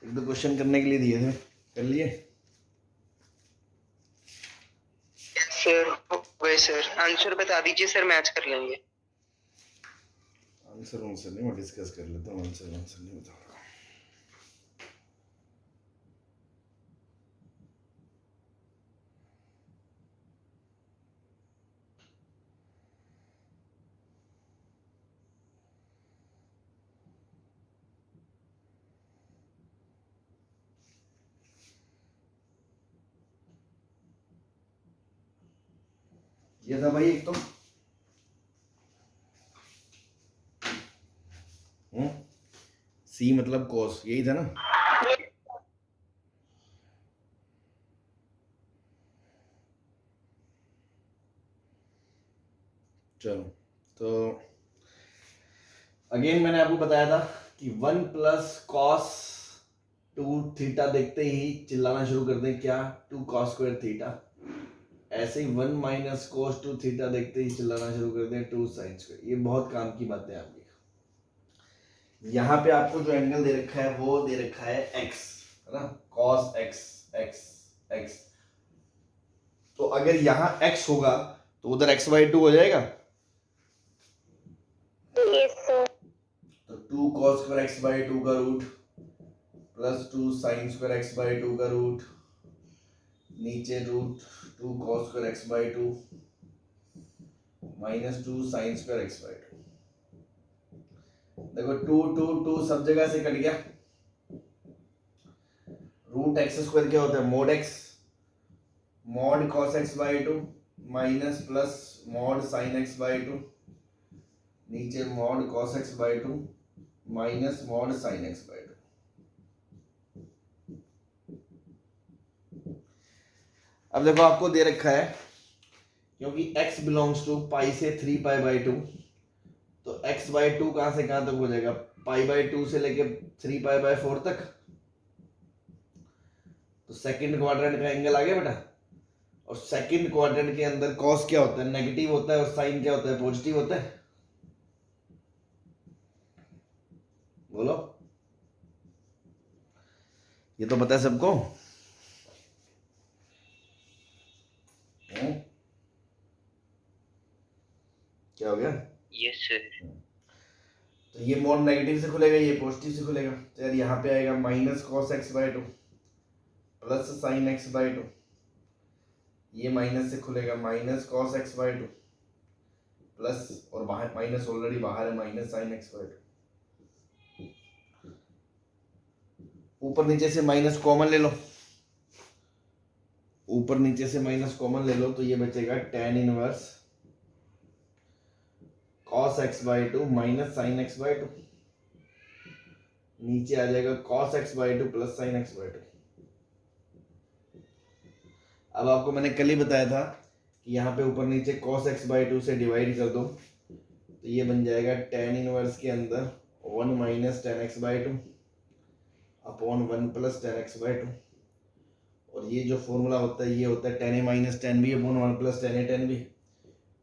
एक दो क्वेश्चन करने के लिए दिए थे, कर लिए? सर हो गए सर। आंसर बता दीजिए सर, मैच कर लेंगे। आंसर नहीं, मैं डिस्कस कर लेता हूँ। आंसर नहीं बता रहा। ये था भाई एक तो सी मतलब कॉस, यही था ना? चलो, तो अगेन मैंने आपको बताया था कि 1 प्लस कॉस 2 थीटा देखते ही चिल्लाना शुरू कर दें क्या, 2 कॉस स्क्वायर थीटा। ऐसे ही 1 माइनस कॉस 2 थीटा देखते ही चिल्लाना शुरू कर दें 2 साइन स्क्वायर। ये बहुत काम की बातें आपकी। यहाँ पे आपको जो एंगल दे रखा है वो दे रखा है x, है ना, cos x, x। तो अगर यहाँ x होगा तो उधर x/2 हो जाएगा। तो 2 cos स्क्वायर x/2 का root plus 2 sine square x/2 का रूट, नीचे root 2 cos square x/2 minus 2 sine square x/2। देखो 2 2 2 सब जगह से कट गया। रूट एक्स स्क्वायर क्या होता है, mode x, mod cos x/2 minus plus mod sin x/2, नीचे mod cos x/2 minus mod sin x/2। अब देखो आपको दे रखा है, क्योंकि x बिलोंग्स टू पाई से 3π/2, तो x/2 कहां से कहां तक हो जाएगा, π/2 से लेके 3π/4 तक। तो सेकंड क्वाड्रेंट का एंगल आ गया बेटा। और सेकंड क्वाड्रेंट के अंदर cos क्या होता है, नेगेटिव होता है, और sin क्या होता है, पॉजिटिव होता है। बोलो, ये तो पता है सबको। क्या हो गया? Yes sir. तो ये मोड नेगेटिव से खुलेगा, ये पॉजिटिव से खुलेगा। तो यार यहाँ पे आएगा minus cos x/2 plus sin x/2। ये माइनस से खुलेगा माइनस cos x/2 प्लस, और बाहर माइनस ऑलरेडी बाहर है, माइनस sin x/2। ऊपर नीचे से माइनस कॉमन ले लो, ऊपर नीचे से माइनस कॉमन ले लो, तो ये बचेगा tan inverse cos x/2 minus sin x/2। नीचे आ जाएगा cos x/2 plus sin x/2। अब आपको मैंने कल ही बताया था कि यहाँ पे ऊपर नीचे cos x/2 से डिवाइड कर दो, तो ये बन जाएगा tan इनवर्स के अंदर 1 minus tan x/2 upon 1 plus tan x/2। और ये जो फॉर्मूला होता है ये होता है tan a minus tan b upon 1 plus tan a tan b।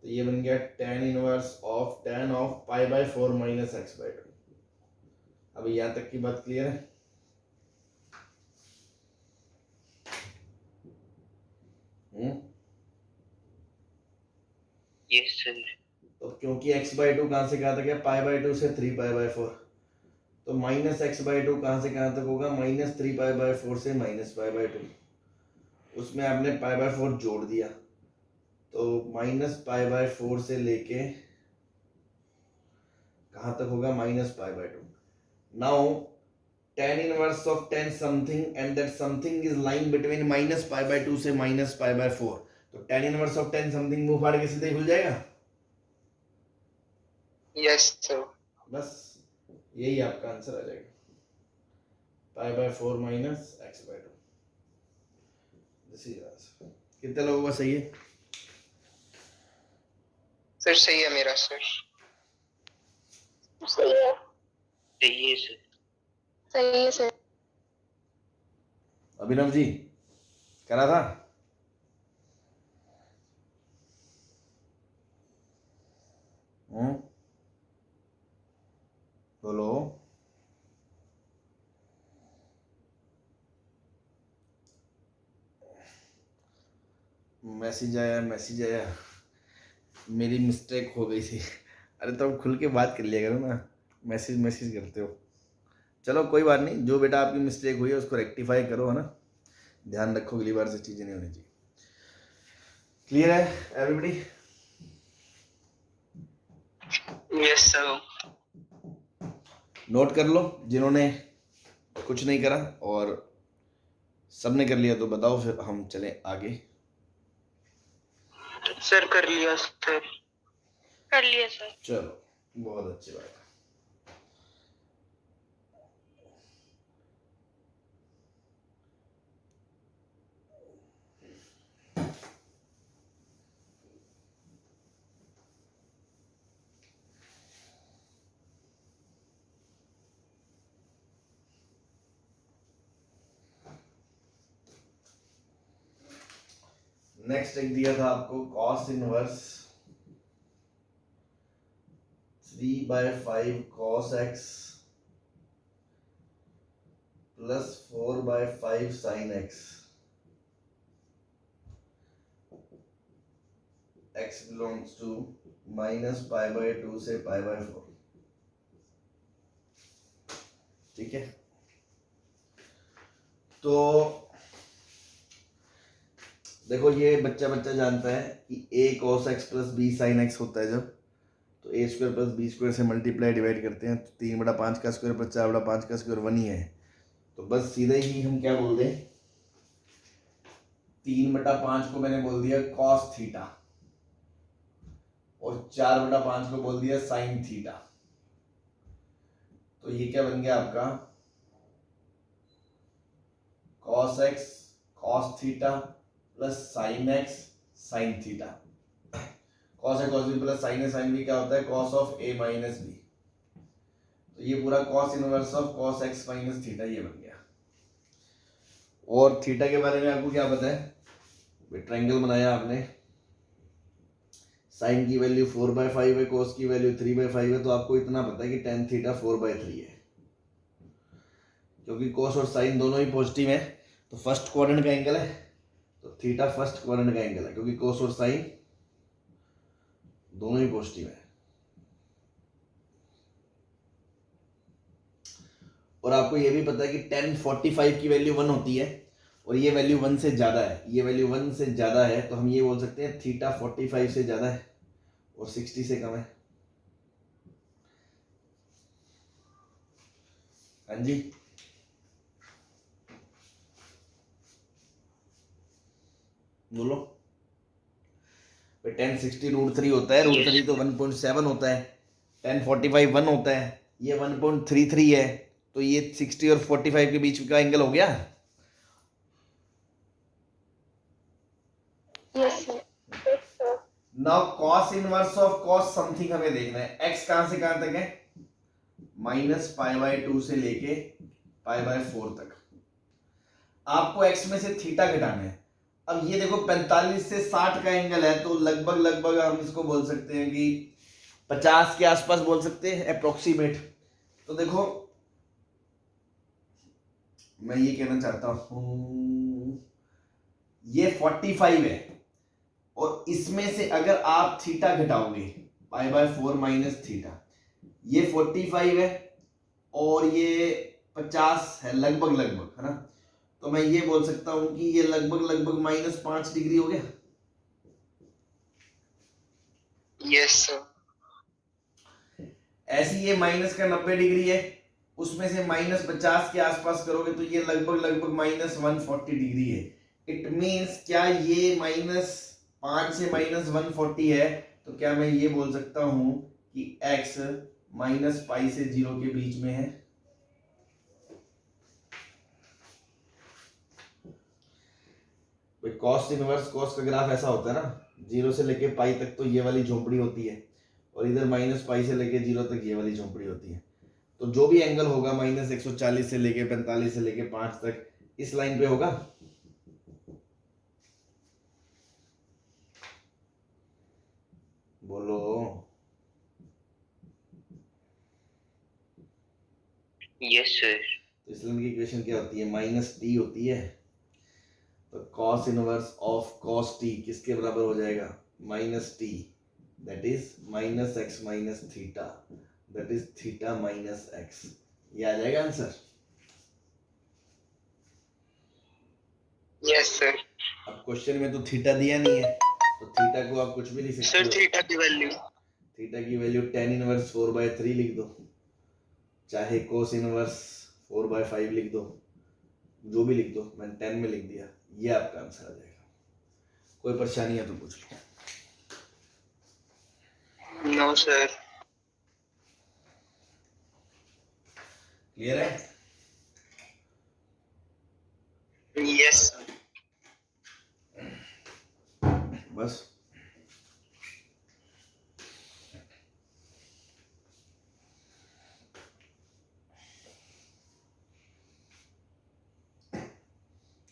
तो ये बन गया tan इनवर्स ऑफ tan ऑफ π/4 माइनस x/2। अभी यहाँ तक की बात क्लियर है? Yes sir. तो क्योंकि x/2 कहाँ से कहाँ तक है, π/2 से 3π/4, तो माइनस x/2 कहाँ से कहाँ तक होगा, माइनस 3π/4 से माइनस π/2। उसमें आपने π/4 जोड़ दिया, तो माइनस π/4 से लेके कहाँ तक होगा, minus π/2। Now tan inverse of tan something and that something is lying between minus π/2 से माइनस π/4। तो tan inverse of tan something मुंह फाड़ के सीधे खुल जाएगा। Yes sir. बस यही आपका आंसर आ जाएगा, π/4 minus x/2। This is answer. कितने लोगों का सही है? सर सही है मेरा सर। सही है। सही है सर। सही है सर। अभिनव जी करा था? बोलो। मैसेज आया, मेरी मिस्टेक हो गई थी। अरे तो अब खुल के बात कर लिया करो ना, मैसेज करते हो। चलो कोई बात नहीं, जो बेटा आपकी मिस्टेक हुई है उसको रेक्टिफाई करो, है ना। ध्यान रखो अगली बार से चीज़ें नहीं होनी चाहिए। क्लियर है एवरीबॉडी? Yes sir. नोट कर लो जिन्होंने कुछ नहीं करा, और सबने कर लिया तो बताओ, फिर हम चलें आगे। सर कर लिया सर। कर लिया सर। चलो बहुत अच्छी बात है। नेक्स्ट एक दिया था आपको cos inverse 3/5 cos x plus 4/5 sin x। x belongs to -π/2 से π/4। ठीक है, तो देखो ये बच्चा जानता है कि a cos x plus b sin x होता है जब, तो a square plus b square से मल्टीप्लाई डिवाइड करते हैं, तो 3/5 का स्क्वायर प्लस 4/5 का स्क्वायर 1 ही है। तो बस सीधा ही हम क्या बोल दें, 3/5 को मैंने बोल दिया cos थीटा, और 4/5 को बोल दिया sin थीटा। तो ये क्या बन गया आपका cos x cos theta plus sin x sin theta. cos है cos b प्लस sin है sin b क्या होता है cos of a minus b। तो ये पूरा cos inverse of cos x minus theta ये बन गया। और थीटा के बारे में आपको क्या पता है, ट्रायंगल बनाया आपने, साइन की वैल्यू 4/5 है, cos की वैल्यू 3/5 है, तो आपको इतना पता है कि tan थीटा 4/3 है। क्योंकि cos और साइन दोनों ही पॉजिटिव है, तो फर्स्ट क्वाड्रेंट का एंगल है, तो थीटा फर्स्ट क्वाड्रेंट का एंगल है, क्योंकि cos और साइन दोनों ही पॉजिटिव है। और आपको ये भी पता है कि tan 45 की वैल्यू 1 होती है, और ये वैल्यू 1 से ज्यादा है, ये वैल्यू 1 से ज्यादा है, तो हम ये बोल सकते हैं थीटा 45 से ज्यादा है और 60 से कम है। हाँ जी, बोलो। tan 60 √3 होता है, √3 तो 1.7 होता है, tan 45 1 होता है, ये 1.33 है, तो ये 60 और 45 के बीच का एंगल हो गया। Yes sir. Now cos inverse of cos something हमें देखना है। x कहां से कहां तक है, -π/2 से लेके π/4 तक। आपको x में से थीटा घटाना है। अब ये देखो 45 से 60 का एंगल है, तो लगभग हम इसको बोल सकते हैं कि 50 के आसपास बोल सकते हैं, अप्रोक्सीमेट। तो देखो मैं ये कहना चाहता हूं, ये 45 है, और इसमें से अगर आप थीटा घटाओगे π/4 माइनस थीटा, ये 45 है और ये 50 है, लगभग है ना। तो मैं ये बोल सकता हूं कि ये लगभग -5 डिग्री हो गया। Yes sir. ऐसी ये माइनस का 90 डिग्री है, उसमें से -50 के आसपास करोगे तो ये लगभग -140 डिग्री है। इट मीन्स क्या ये -5 से -140 है, तो क्या मैं ये बोल सकता हूं कि x -π से 0 के बीच में है। कॉस इनवर्स कॉस का ग्राफ ऐसा होता है ना, 0 से लेके पाई तक तो ये वाली झोंपड़ी होती है, और इधर -π से लेके 0 तक ये वाली झोंपड़ी होती है। तो जो भी एंगल होगा -140 से लेके 45 से लेके 5 तक इस लाइन पे होगा। बोलो। Yes sir. तो इस लाइन की इक्वेशन क्या होती है, -t होती है, तो cos inverse of cos t किसके बराबर हो जाएगा? Minus T, that is minus x minus theta, that is theta minus x. ये आ जाएगा आंसर। Yes sir. अब क्वेश्चन में तो थीटा दिया नहीं है, तो थीटा को आप कुछ भी लिख सकते सर हो। थीटा की वैल्यू थीटा की वैल्यू tan इनवर्स 4/3 लिख दो, चाहे कोस इनवर्स 4/5 लिख दो, जो भी लिख दो, मैंने 10 में लिख दिया, ये आपका आंसर आ जाएगा। कोई परेशानी है तो पूछ लो। No sir. क्लियर है? यस बस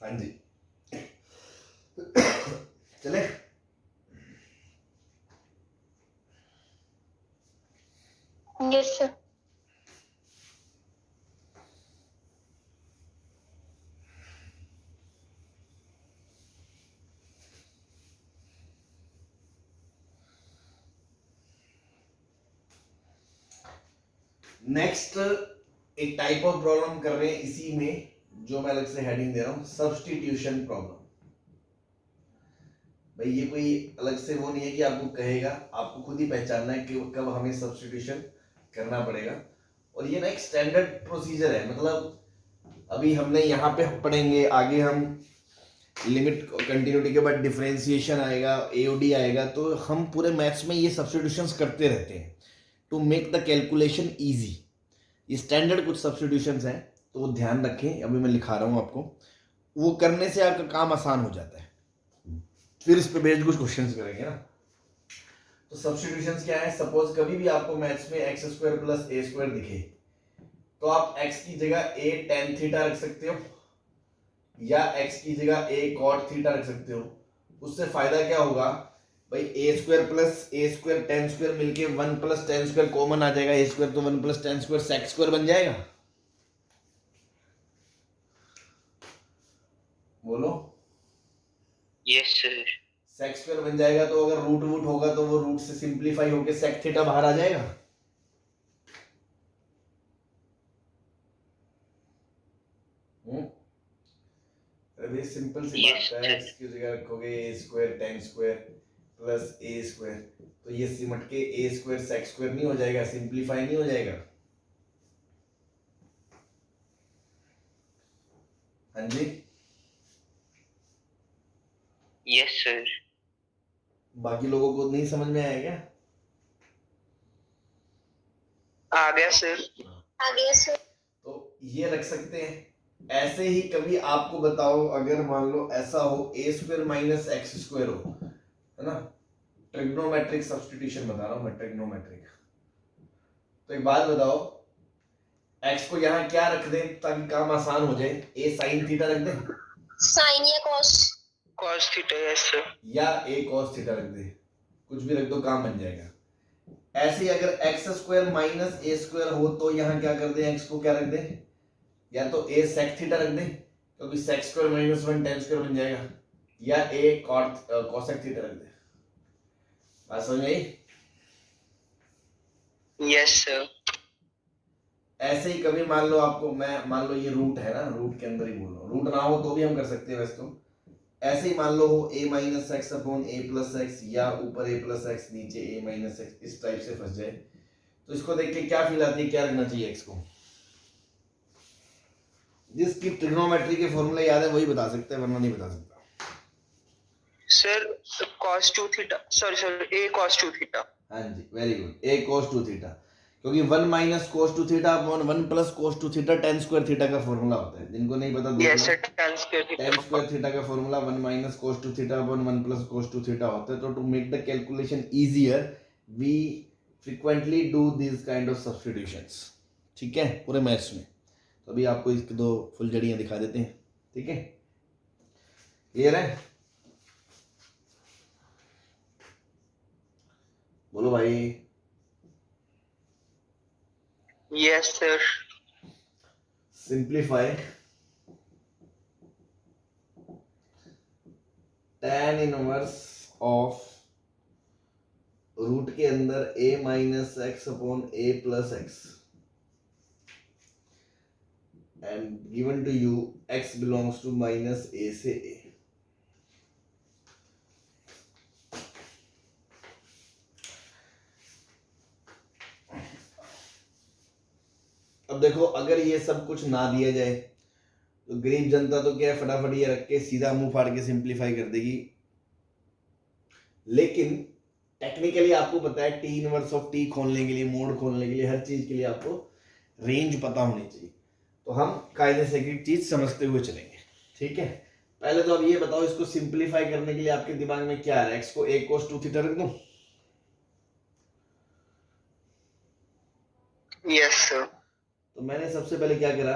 हाँ जी चले। Yes sir. नेक्स्ट एक टाइप ऑफ प्रॉब्लम कर रहे हैं इसी में, जो मैं अलग से हेडिंग दे रहा हूं, सब्स्टिट्यूशन प्रॉब्लम। भाई ये कोई अलग से वो नहीं है कि आपको कहेगा, आपको खुद ही पहचानना है कि कब हमें सब्स्टिट्यूशन करना पड़ेगा। और ये ना एक स्टैंडर्ड प्रोसीजर है, मतलब अभी हमने यहाँ पे पढ़ेंगे, आगे हम लिमिट कंटिन्यूटी के बाद डिफरेंशिएशन आएगा, एओडी आएगा, तो हम पूरे मैथ्स में ये सब्स्टिट्यूशंस करते रहते हैं to make the calculation easy. ये स्टैंडर्ड कुछ सब्स्टिट्यूशंस हैं, तो वो ध्यान रखें, अभी मैं लिखा रहा हूँ आपको, वो करने से आपका काम आसान हो जाता है। फिर इस पे बेस्ड कुछ क्वेश्चंस करेंगे ना। तो सब्स्टिट्यूशंस क्या है? सपोज कभी भी आपको मैथ्स में x square plus a square दिखे, तो आप x की जगह a tan थीटा रख सकते हो, या x की जगह a cot थीटा रख सकते हो। उससे फायदा क्या होगा भाई? A square plus a square tan square मिलके 1 प्लस टेन स्क्वायर कॉमन आ जाएगा, ए स्क्वायर तो 1 plus tan square sec square बन जाएगा। बोलो। Yes sir. सेक स्क्वायर बन जाएगा, तो अगर रूट वूट होगा तो वो रूट से सिंप्लीफाई होके सेक थीटा बाहर आ जाएगा। अरे सिंपल सी बात है, एक्स की जगह रखोगे ए square tan square plus a square, तो ये सिमट के ए स्क्वायर सेक स्क्वायर नहीं हो जाएगा, सिंप्लीफाई नहीं हो जाएगा। हाँ जी। Yes sir. बाकी लोगों को नहीं समझ में आया क्या? आ गया सर। आ गया सर। तो ये रख सकते हैं। ऐसे ही कभी आपको बताओ, अगर मान लो ऐसा हो ए स्क्वायर माइनस एक्स स्क्वायर हो, है ना, ट्रिग्नोमेट्रिक सब्स्टिट्यूशन बता रहा हूं मैं, ट्रिग्नोमेट्रिक। तो एक बात बताओ, एक्स को यहाँ क्या रख दें ताकि काम आसान हो जाए? ए साइन थीटा रख दें, साइन या cos? Cos theta. Yes sir. या ए कॉस थीटा रख दें, कुछ भी रख दो, काम बन जाएगा। ऐसे ही अगर एक्स स्क्वायर माइनस ए स्क्वायर हो, तो यहाँ क्या कर दें? एक्स को क्या रख दें? या तो ए सेक थीटा रख दें, क्योंकि sec square minus 1 tan square बन जाएगा, या ए कॉट कोसेक थीटा रख दें। बात समझ में आई? Yes sir. ऐसे ही कभी मान लो आपको, मैं मान लो ये रूट है ना, रूट के अंदर ही बोल रहा हूँ, रूट ना हो तो भी हम कर सकते हैं वैसे तो। ऐसे ही मान लो हो ए माइनस एक्स अपॉन ए प्लस एक्स, या ऊपर ए प्लस एक्स नीचे ए माइनस एक्स, इस टाइप से फंस जाए, तो इसको देख के क्या फील आती है, क्या रखना चाहिए एक्स को? जिसकी ट्रिग्नोमेट्री के फॉर्मूला याद है वही बता सकते हैं, वरना नहीं बता सकता। Sir cos 2 theta, sorry a cos 2 theta. हाँ जी, very good, a cos 2 theta, क्योंकि 1 minus cos 2 theta upon 1 plus cos 2 theta tan square theta का फॉर्मूला होता है। जिनको नहीं पता यस सर, देख tan स्क्वायर लो, tan थीटा। स्क्वायर थीटा का formula 1 minus cos 2 theta upon 1 plus cos 2 theta होता है। तो to make the calculation easier we frequently do this kind of substitutions. ठीक है, पूरे मैथ्स में। तो अभी आपको इसकी दो फुलझड़ियाँ दिखा देते हैं। ठीक है, क्लियर है? बोलो भाई। Yes sir. Simplify tan inverse of root के अंदर a minus x upon a plus x and given to you x belongs to minus a से a। अब देखो, अगर ये सब कुछ ना दिया जाए तो गरीब जनता तो क्या है, फटाफट ये रख के सीधा मुंह फाड़ के सिंप्लीफाई कर देगी। लेकिन टेक्निकली आपको पता है टी इनवर्स ऑफ टी खोलने के लिए, मोड खोलने के लिए, हर चीज के लिए आपको रेंज पता होनी चाहिए। तो हम कायदे से एक चीज समझते हुए चलेंगे, ठीक है। पहले तो अब ये बताओ, इसको सिंप्लीफाई करने के लिए आपके दिमाग में क्या है? एक्स को a cos 2 थीटा रख दूं? Yes sir. तो मैंने सबसे पहले क्या करा,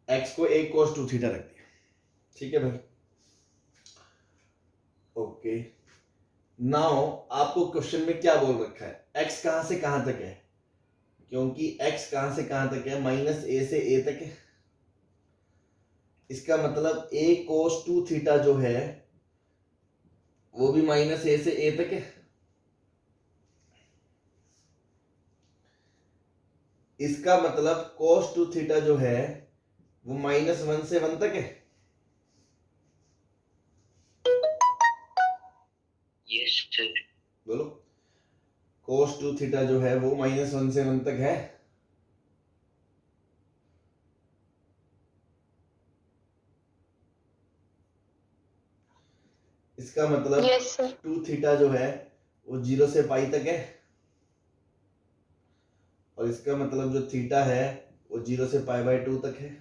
x को a cos 2 थीटा रख दिया, ठीक है भाई। ओके, नाउ आपको क्वेश्चन में क्या बोल रखा है, x कहां से कहां तक है? क्योंकि x कहां से कहां तक है, माइनस a से a तक है। इसका मतलब a cos 2 थीटा जो है वो भी माइनस a से a तक है। इसका मतलब cos 2 थीटा जो है वो -1 से 1 तक है। Yes sir. बोलो, cos 2 थीटा जो है वो -1 से 1 तक है। इसका मतलब यस सर। 2 थीटा जो है वो 0 से पाई तक है, और इसका मतलब जो थीटा है वो 0 से π/2 तक है।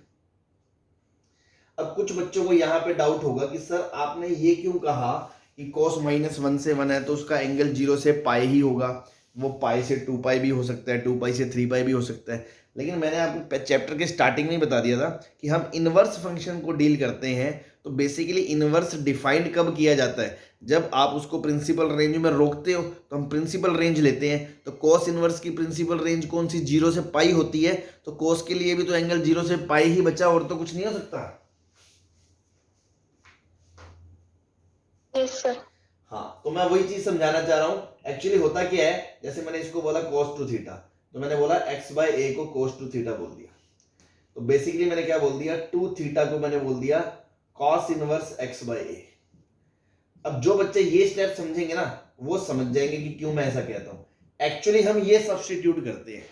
अब कुछ बच्चों को यहाँ पे डाउट होगा कि सर आपने ये क्यों कहा कि cos -1 से 1 है तो उसका एंगल 0 से पाई ही होगा, वो पाई से 2π भी हो सकता है, 2π से 3π भी हो सकता है। लेकिन मैंने आपको चैप्टर के स्टार्टिंग में ही बता दिया था कि हम इनवर्स फंक्शन को डील करते हैं। तो बेसिकली इनवर्स डिफाइंड कब किया जाता है? जब आप उसको प्रिंसिपल रेंज में रोकते हो तो हम प्रिंसिपल रेंज लेते हैं। तो cos इनवर्स की प्रिंसिपल रेंज कौन सी? 0 से पाई होती है। तो cos के लिए भी तो एंगल 0 से पाई ही बचा, और तो कुछ नहीं हो सकता। Yes sir. हाँ, तो मैं वही चीज समझाना चाह रहा हूं। एक्चुअली होता क्या है, जैसे मैंने इसको बोला cos 2 थीटा, तो मैंने बोला x/a को cos 2 थीटा बोल दिया। तो बेसिकली मैंने क्या बोल दिया, 2 थीटा को मैंने बोल दिया cos इनवर्स x/a। अब जो बच्चे ये स्टेप समझेंगे ना वो समझ जाएंगे कि क्यों मैं ऐसा कहता हूं। एक्चुअली हम ये सब्स्टिट्यूट करते हैं,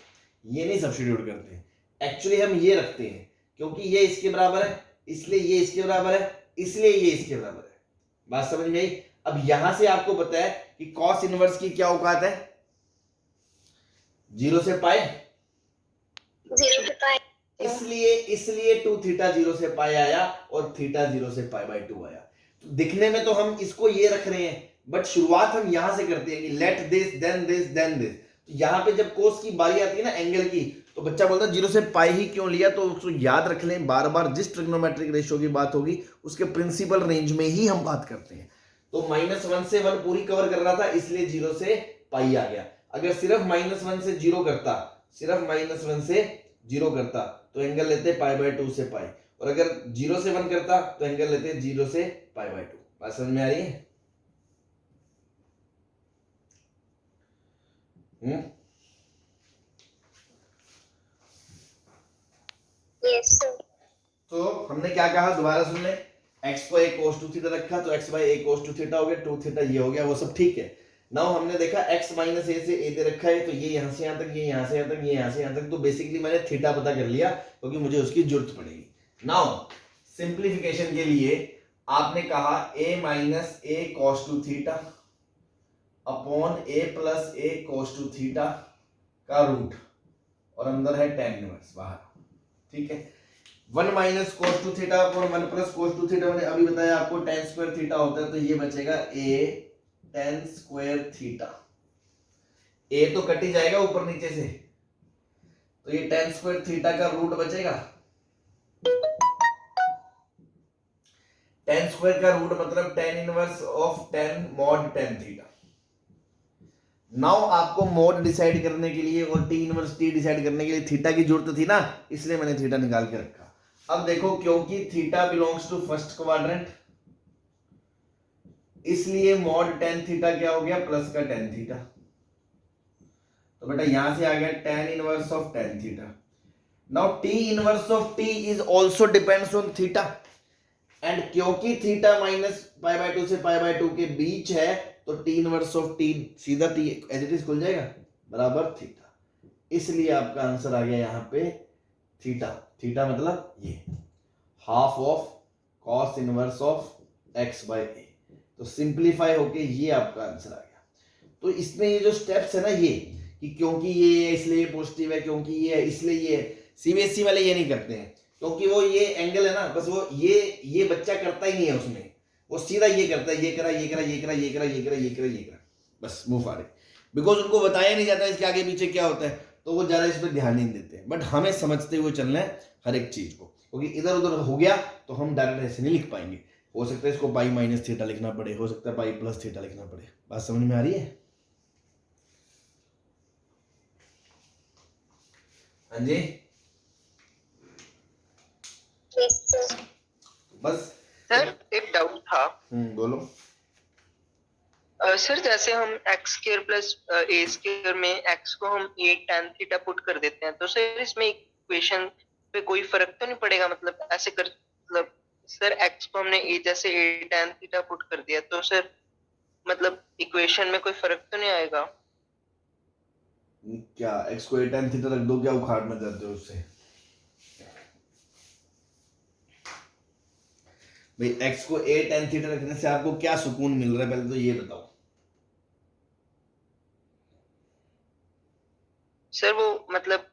ये नहीं सब्स्टिट्यूट करते हैं। एक्चुअली हम ये रखते हैं क्योंकि ये इसके बराबर है, इसलिए ये इसके बराबर है, इसलिए ये इसके बराबर है। बात समझ में आई? अब यहां से आपको पता है कि cos इनवर्स की क्या औकात है, 0 से पाई। 0 से पाई। इसलिए 2 थीटा 0 से पाई आया और थीटा 0 से π/2 आया। तो दिखने में तो हम इसको ये रख रहे हैं, बट शुरुआत हम यहां से करते हैं कि let this then this then this. तो यहां पे जब cos की बारी आती है ना एंगल की, तो बच्चा बोलता है 0 से पाई ही क्यों लिया? तो उसको याद रख लें, बार बार जिस ट्रिग्नोमेट्रिक रेशियो की बात होगी उसके प्रिंसिपल रेंज में ही हम बात करते हैं। तो -1 से 1 पूरी कवर कर रहा था, इसलिए 0 से पाई आ गया। अगर सिर्फ -1 से 0 करता, सिर्फ -1 से 0 करता तो एंगल लेते π/2 से पाई, और अगर 0 से 1 करता तो एंगल लेते 0 से π/2। बात समझ में आ रही है? Yes sir. तो हमने क्या कहा, दोबारा सुन ले। x को a cos 2 थीटा रखा तो x/a cos 2 थीटा हो गया, 2 थीटा ये हो गया, वो सब ठीक है। नाउ हमने देखा x माइनस a से a दे रखा है, तो ये यहां से यहां तक, ये यहां से यहां तक, ये यहां से यहां तक। तो बेसिकली मैंने थीटा पता कर लिया क्योंकि मुझे उसकी जरूरत पड़ेगी। नाउ सिंप्लीफिकेशन के लिए आपने कहा a minus a cos 2 theta upon a plus a cos 2 theta का रूट, और अंदर है tan इनवर्स बाहर, ठीक है। 1 minus cos 2 theta upon 1 plus cos 2 theta, मैंने अभी बताया आपको tan स्क्वायर थीटा होता है, तो ये बचेगा a tan square theta. a तो कट ही जाएगा ऊपर नीचे से, तो ये tan स्क्वायर थीटा का रूट बचेगा। tan स्क्वायर का रूट मतलब tan inverse of tan mod tan theta. Now आपको मोड डिसाइड करने के लिए और टी इनवर्स टी डिसाइड करने के लिए थीटा की जरूरत थी ना, इसलिए मैंने थीटा निकाल के रखा। अब देखो क्योंकि theta belongs to first quadrant, इसलिए मॉड टेन थीटा क्या हो गया, प्लस का टेन थीटा। तो बेटा यहां से आ गया tan inverse of tan theta. Now T inverse of T is also depends on theta, and क्योंकि थीटा माइनस पाई बाय 2 से पाई बाय 2 के बीच है, तो टी इनवर्स ऑफ टी सीधा टी एज इट इज खुल जाएगा बराबर थीटा। इसलिए आपका आंसर आ गया यहाँ पे थीटा। थीटा मतलब ये half of cos inverse of x by a. तो सिंप्लीफाई होके ये आपका आंसर आ गया। तो इसमें ये जो स्टेप्स है ना, ये कि क्योंकि ये है इसलिए पॉजिटिव है, क्योंकि ये है इसलिए ये है, सीबीएसई वाले ये नहीं करते हैं, क्योंकि वो ये एंगल है ना, बस वो ये बच्चा करता ही नहीं है उसमें, वो सीधा ये करता है, ये करा ये करा ये करा ये करा ये करा ये करा ये करा, बस मुंह फाड़े, बिकॉज उनको बताया नहीं जाता इसके आगे पीछे क्या होता है, तो वो ज्यादा इस पर ध्यान नहीं देते। बट हमें समझते हुए चलना है हर एक चीज को, क्योंकि इधर उधर हो गया तो हम डायरेक्ट ऐसे नहीं लिख पाएंगे। हो सकता है इसको पाई माइनस थीटा लिखना पड़े, हो सकता है पाई प्लस थीटा लिखना पड़े। बात समझ में आ रही है? हाँ जी Yes, sir. बस। सर एक डाउट था। बोलो। सर जैसे हम x square plus a square में एक्स को हम ए tan थीटा पुट कर देते हैं, तो सर इसमें इक्वेशन पे कोई फर्क तो नहीं पड़ेगा? मतलब ऐसे कर, मतलब सर एक्स को हमने ए जैसे ए tan थीटा पुट कर दिया, तो सर मतलब इक्वेशन में कोई फर्क तो नहीं आएगा? क्या एक्स को ए tan थीटा रख दो, क्या उखाड़ना चाहते हो उससे? भाई एक्स को ए tan थीटा रखने से आपको क्या सुकून मिल रहा है, पहले तो ये बताओ। सर वो मतलब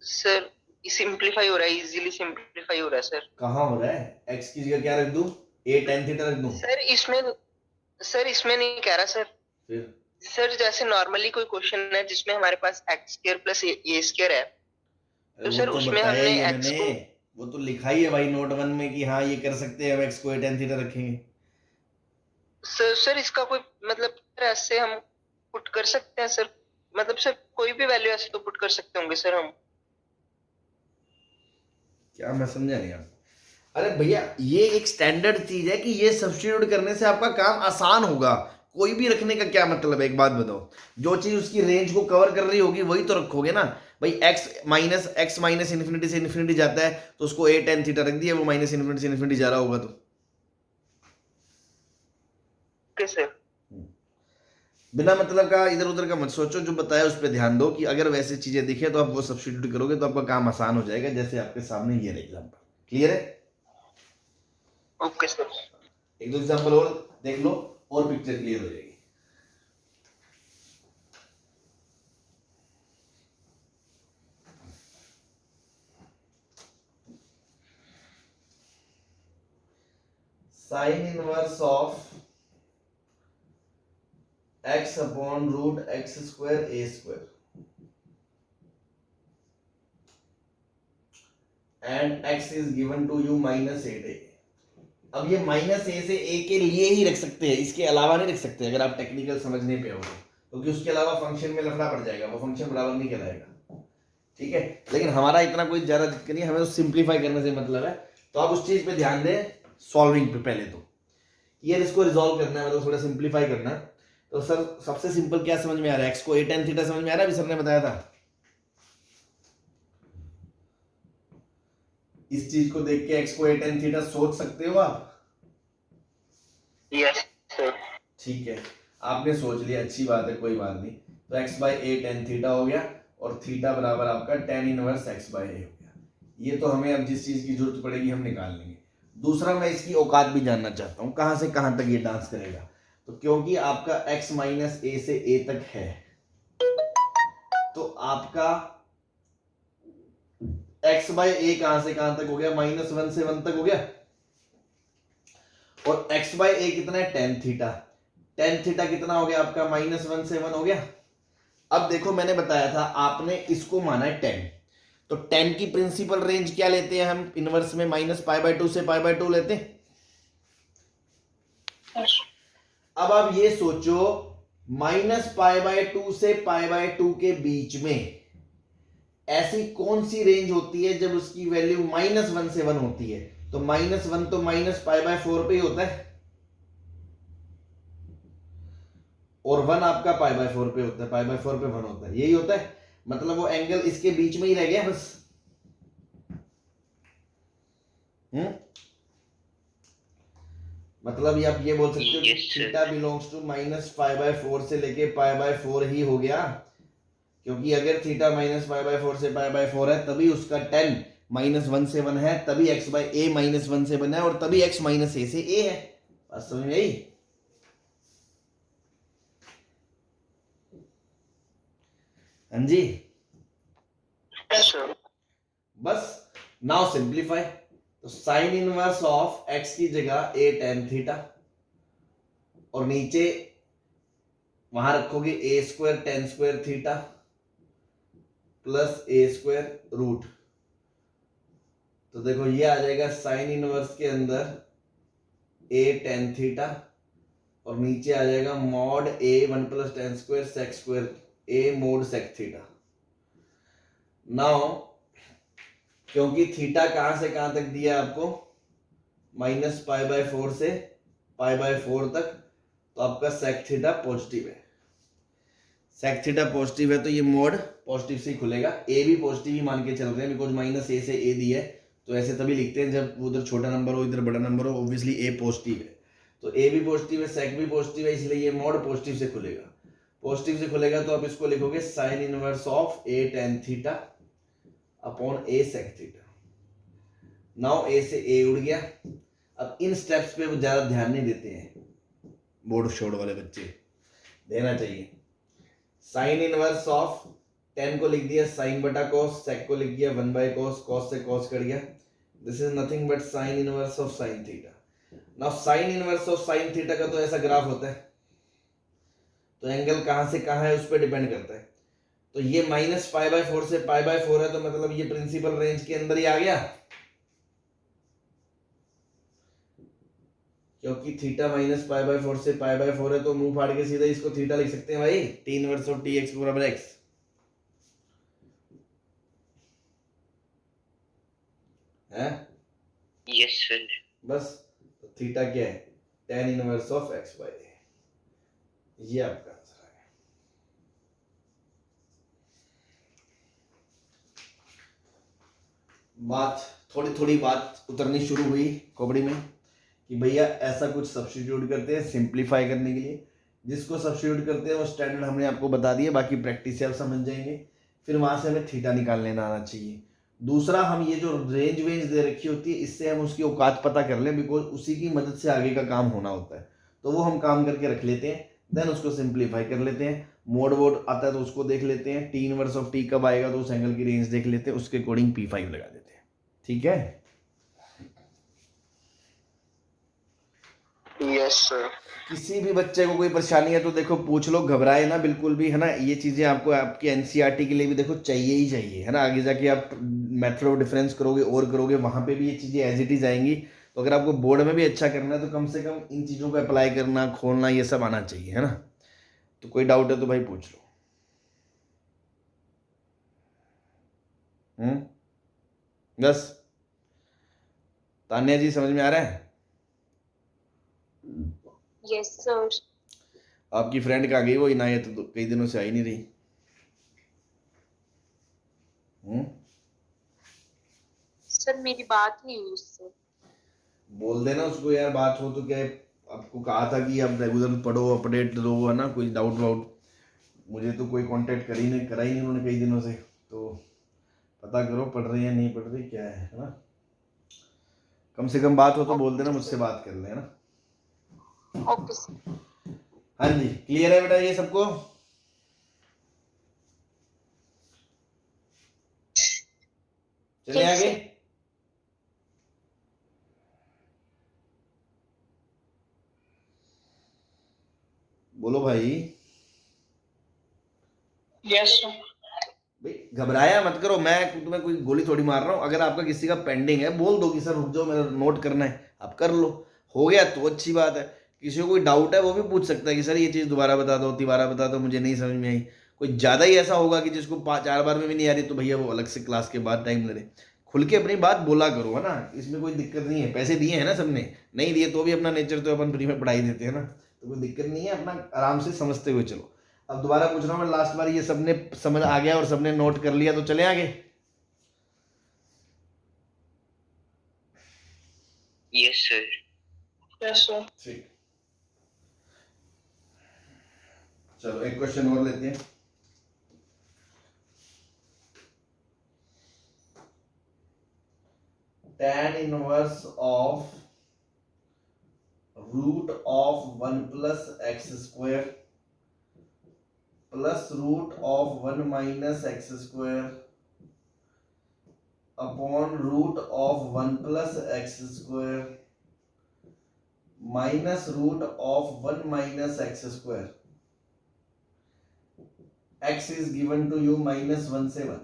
सर सिंपलीफाई हो रहा है, इजीली सिंपलीफाई हो रहा है सर। कहाँ हो रहा है? एक्स की जगह क्या रख दूं? ए tan थीटा रख दूं? सर इसमें नहीं कह रहा सर। फिर सर जैसे नॉर्मली कोई क्वेश्चन है जिसमें हमारे पास x square plus a square है, तो सर उसमें हमने एक्स को, वो तो लिखा ही है भाई नोट 1 में कि हाँ ये कर सकते हैं, हम एक्स को ए tan थीटा रखेंगे। सर इसका कोई मतलब ऐसे हम पुट कर सकते हैं सर? मतलब सर कोई भी वैल्यू ऐसे तो पुट कर सकते होंगे सर हम? क्या मैं समझा नहीं आपको? अरे भैया ये एक स्टैंडर्ड चीज है कि ये सब्स्टिट्यूट करने से आपका काम आसान होगा। कोई भी रखने का क्या मतलब है? एक बात बताओ, जो चीज उसकी रेंज को कवर कर रही होगी वही तो रखोगे ना। भाई x माइनस इन्फिनिटी से इन्फिनिटी जाता है तो उसको ए tan थीटा रख दिया, वो माइनस इन्फिनिटी से इन्फिनिटी जा रहा होगा तो कैसे? बिना मतलब का इधर उधर का मत सोचो, जो बताया उस पर ध्यान दो कि अगर वैसे चीजें दिखे तो आप वो सब्स्टिट्यूट करोगे तो आपका काम आसान हो जाएगा, जैसे आपके सामने ये एग्जांपल। क्लियर है? Okay sir. एक दो एग्जांपल और देख लो और पिक्चर क्लियर हो जाएगी। Sine inverse of x upon root x square a square and x is given to you minus 8a। अब ये माइनस ए से ए के लिए ही रख सकते हैं, इसके अलावा नहीं रख सकते अगर आप टेक्निकल समझने पे हो, क्योंकि उसके अलावा फंक्शन में लफड़ा पड़ जाएगा, वो फंक्शन बराबर नहीं कहलाएगा। ठीक है, लेकिन हमारा इतना कोई ज्यादा दिक्कत नहीं है, हमें तो सिंप्लीफाई करने से मतलब है। तो आप उस चीज पे ध्यान दें सॉल्विंग पे। पहले तो ये इसको रिजॉल्व करना है, मतलब थोड़ा सिंप्लीफाई करना है। तो सर सबसे सिंपल क्या समझ में आ रहा है? एक्स को ए tan थीटा समझ में आ रहा है? अभी सर ने बताया था। इस चीज को देख के एक्स को ए tan थीटा सोच सकते हो आप? Yes sir. ठीक है, आपने सोच लिया, अच्छी बात है, कोई बात नहीं। तो x by A tan theta हो गया और थीटा बराबर आपका tan इनवर्स x बाई ए हो गया। ये तो हमें अब जिस चीज की जरूरत पड़ेगी हम निकाल लेंगे। दूसरा मैं इसकी औकात भी जानना चाहता हूं, कहां से कहां तक ये डांस करेगा। तो क्योंकि आपका x माइनस ए से ए तक है, तो आपका x बाई ए कहां से कहां तक हो गया? -1 से 1 तक हो गया। और x बाई ए कितना है? tan theta. tan थीटा कितना हो गया आपका? -1 से 1 हो गया। अब देखो मैंने बताया था आपने इसको माना है tan, तो tan की प्रिंसिपल रेंज क्या लेते हैं हम? इनवर्स में -π/2 से π/2 लेते हैं। अब आप ये सोचो -π/2 से π/2 के बीच में ऐसी कौन सी रेंज होती है जब उसकी वैल्यू -1 से 1 होती है? तो -1 तो -π/4 पे ही होता है, और 1 आपका π/4 पे होता है, π/4 पे 1 होता है, यही होता है। मतलब वो एंगल इसके बीच में ही रह गया बस। मतलब ये आप ये बोल सकते हो कि Yes, sir. Theta belongs to -π/4 से लेके π/4 ही हो गया, क्योंकि अगर थीटा -π/4 से π/4 है तभी उसका tan -1 से 1 है, तभी x/a -1 से बना है, और तभी x - a से a है। बात समझ में आई? हाँ जी, Yes, sir. बस नाउ सिंप्लीफाई। तो साइन इनवर्स ऑफ x की जगह a tan थीटा, और नीचे वहां रखोगे a² tan² theta plus a²√। तो देखो ये आ जाएगा साइन इनवर्स के अंदर a tan थीटा, और नीचे आ जाएगा mod a 1 + tan² sec² a mod sec theta. Now क्योंकि थीटा कहां से कहां तक दिया आपको, -π/4 से π/4 तक, तो आपका सेक थीटा पॉजिटिव है। सेक थीटा पॉजिटिव है तो ये मोड पॉजिटिव से ही खुलेगा। ए भी पॉजिटिव ही मान के चल रहे हैं, बिकॉज -a से a दिया है, तो ऐसे तभी लिखते हैं जब उधर छोटा नंबर हो इधर बड़ा नंबर हो, ऑब्वियसली ए पॉजिटिव है, तो ए भी पॉजिटिव है, सेक भी पॉजिटिव है, इसलिए ये मोड पॉजिटिव से खुलेगा। पॉजिटिव से खुलेगा तो आप इसको लिखोगे sign inverse of a tan theta upon a sec theta. Now a से a उड़ गया। अब इन स्टेप्स पे वो ज्यादा ध्यान नहीं देते हैं बोर्ड शोर्ड वाले बच्चे, देना चाहिए। साइन इनवर्स ऑफ tan को लिख दिया साइन बटा कॉस, सेक को लिख दिया 1/cos, कॉस से कॉस कट गया, this is nothing but sign inverse of sine theta. Now sine inverse of sine theta का तो ऐसा ग्राफ होता है, तो एंगल कहां से कहां है उस पर डिपेंड करता है। तो ये -π/4 से π/4 है, तो मतलब ये प्रिंसिपल रेंज के अंदर ही आ गया, क्योंकि थीटा -π/4 से π/4 है, तो मुंह फाड़ के सीधा इसको थीटा लिख सकते हैं भाई, t इनवर्स ऑफ tx बराबर x है। Yes, sir. बस तो थीटा क्या है, tan इनवर्स ऑफ x/a, ये आपका आंसर है। बात थोड़ी थोड़ी बात उतरनी शुरू हुई खोपड़ी में कि भैया ऐसा कुछ सब्स्टिट्यूट करते हैं सिंप्लीफाई करने के लिए। जिसको सब्स्टिट्यूट करते हैं वो स्टैंडर्ड हमने आपको बता दिया, बाकी प्रैक्टिस से आप समझ जाएंगे। फिर वहां से हमें थीटा निकाल लेना आना चाहिए। दूसरा, हम ये जो रेंज वेंज दे रखी होती है, इससे हम उसकी औकात पता कर लें, बिकॉज उसी की मदद से आगे का काम होना होता है, तो वो हम काम करके रख लेते हैं, देन उसको सिंप्लीफाई कर लेते हैं। मोड वोड आता है तो उसको देख लेते हैं, t इनवर्स ऑफ t कब आएगा तो उस एंगल की रेंज देख लेते हैं, उसके अकॉर्डिंग p5 लगा देते हैं। ठीक है, Yes, sir. किसी भी बच्चे को कोई परेशानी है तो देखो पूछ लो, घबराए ना बिल्कुल भी, है ना। ये चीजें आपको आपके एनसीईआरटी के लिए भी देखो चाहिए ही चाहिए, है ना। आगे जाके आप मेथड ऑफ डिफरेंस करोगे और करोगे, वहां पे भी ये चीजें एज इट इज आएंगी। तो अगर आपको बोर्ड में भी अच्छा करना है तो कम से कम इन चीजों को अप्लाई करना, खोलना, ये सब आना चाहिए, है ना। तो कोई डाउट है तो भाई पूछ लो। बस तान्या जी समझ में आ रहा है? Yes, sir. आपकी फ्रेंड कहाँ गई? वो इनायत तो कई दिनों से आई नहीं रही। सर मेरी बात नहीं हुई उससे। बोल देना उसको यार, बात हो तो क्या है, आपको कहा था कि आप रेगुलर पढ़ो, अपडेट दो, है ना। कोई डाउट वाउट, मुझे तो कोई कांटेक्ट करा ही नहीं उन्होंने कई दिनों से, तो पता करो पढ़ रही है नहीं पढ़ रही क्या है ना। कम से कम बात हो तो बोल देना, मुझसे बात कर ले, है ना। Okay sir. हाँ जी, क्लियर है बेटा ये सबको? चले आगे। बोलो भाई। Yes, sir. भाई घबराया मत करो, मैं तुम्हें कोई गोली थोड़ी मार रहा हूँ। अगर आपका किसी का पेंडिंग है बोल दो कि सर रुक जाओ, मेरा नोट करना है, आप कर लो। हो गया तो अच्छी बात है। किसी को कोई डाउट है वो भी पूछ सकता है कि सर ये चीज़ दोबारा बता दो, तिबारा बता दो, मुझे नहीं समझ में आई। कोई ज़्यादा ही ऐसा होगा कि जिसको 4 बार में भी नहीं आ रही, तो भैया वो अलग से क्लास के बाद टाइम ले ले। खुल के अपनी बात बोला करो, है ना, इसमें कोई दिक्कत नहीं है। पैसे दिए हैं ना सबने, नहीं दिए तो भी अपना नेचर तो अपन फ्री में पढ़ाई देते हैं ना, तो कोई दिक्कत नहीं है, अपना आराम से समझते हुए चलो। अब दोबारा पूछ रहा हूँ मैं, लास्ट बार ये सबने समझ आ गया और सबने नोट कर लिया तो चले आगे। Yes sir. Yes sir. ठीक, चलो एक क्वेश्चन और लेते हैं। tan inverse of root of 1 plus x square plus root of 1 minus x square upon root of 1 plus x square minus root of 1 minus x square, x is given to you -1 से 1,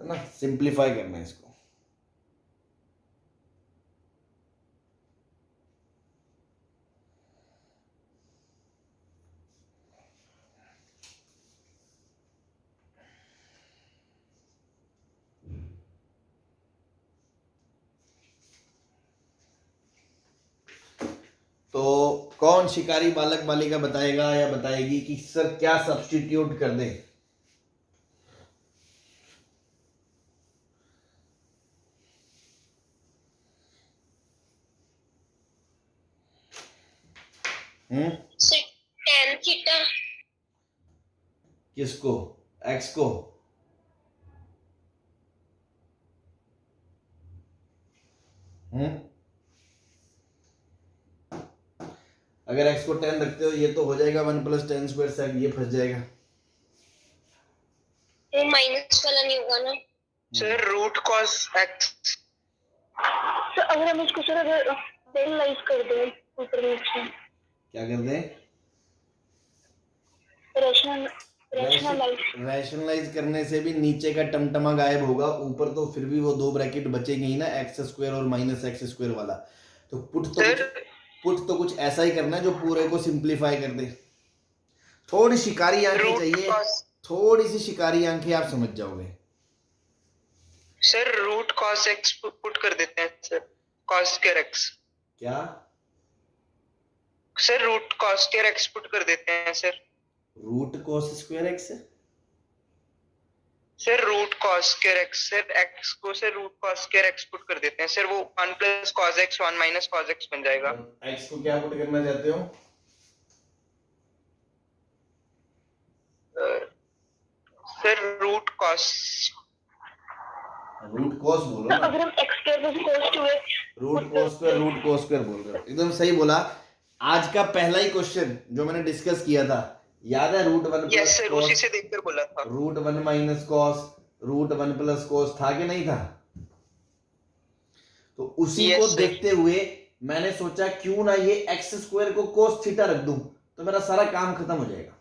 है ना। Simplify करना है इसको। तो कौन शिकारी बालक बालिका बताएगा या बताएगी कि सर क्या सब्स्टिट्यूट कर दें? Sir tan theta. किसको? x को? अगर x को 10 रखते हो ये तो हो जाएगा 1 प्लस टेन स्क्वायर सेक, ये फंस जाएगा। वो माइनस वाला नहीं होगा ना सर रूट कॉस एक्स। तो अगर हम इसको सर अगर डेरिवेटिव कर दें ऊपर नीचे, क्या कर दें? रैशनलाइज करने से भी नीचे का टमटमा गायब होगा, ऊपर तो फिर भी वो 2 ब्रैकेट बचेंगे ही ना, एक्स स्क्वायर और माइनस एक्स स्क्वायर वाला। तो पुट तो कुछ ऐसा ही करना है जो पूरे को सिंप्लीफाई कर दे। थोड़ी शिकारी आंखें चाहिए, थोड़ी सी शिकारी आंखें, आप समझ जाओगे। Sir root cos x put कर देते हैं सर, कॉस स्क्वायर एक्स। क्या sir root cos square x put कर देते हैं sir. Root cos square x? Sir root cos square x, sir x को sir root cos square x put कर देते हैं सर, वो 1 plus cos x 1 minus cos x बन जाएगा। एक्स को क्या पुट करना चाहते हो? सर रूट कॉस बोलो ना। अगर हम x square plus cos 2x root cos square बोल रहे हो, एकदम सही बोला। आज का पहला ही क्वेश्चन जो मैंने डिस्कस किया था, याद है? रूट 1 यस प्लस सर, उसी से देखकर बोला था। Root 1 minus cos, root 1 plus cos था कि नहीं था? तो उसी को देखते हुए मैंने सोचा क्यों ना ये एक्स स्क्वायर को कोस थीटा रख दूं, तो मेरा सारा काम खत्म हो जाएगा।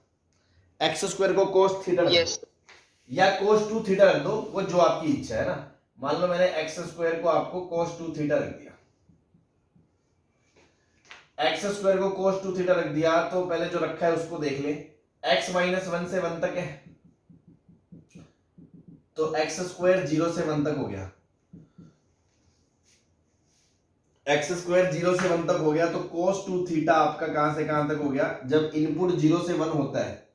एक्स स्क्वायर को कोस थीटा रख दो, या कोस 2 थीटा रख दो, वो जो आपकी इच्छा है ना। मान लो मैंने एक्स स्क्वायर को आपको कोस 2 थीटा रख दिया, एक्स स्क्वायर को कोस 2 थीटा रख दिया, तो पहले जो रखा है उसको देख ले। x माइनस 1 से 1 तक है, तो एक्स स्क्वायर 0 से 1 तक हो गया। एक्स स्क्वायर 0 से 1 तक हो गया, तो कोस 2 थीटा आपका कहां से कहां तक हो गया? जब इनपुट 0 से 1 होता है,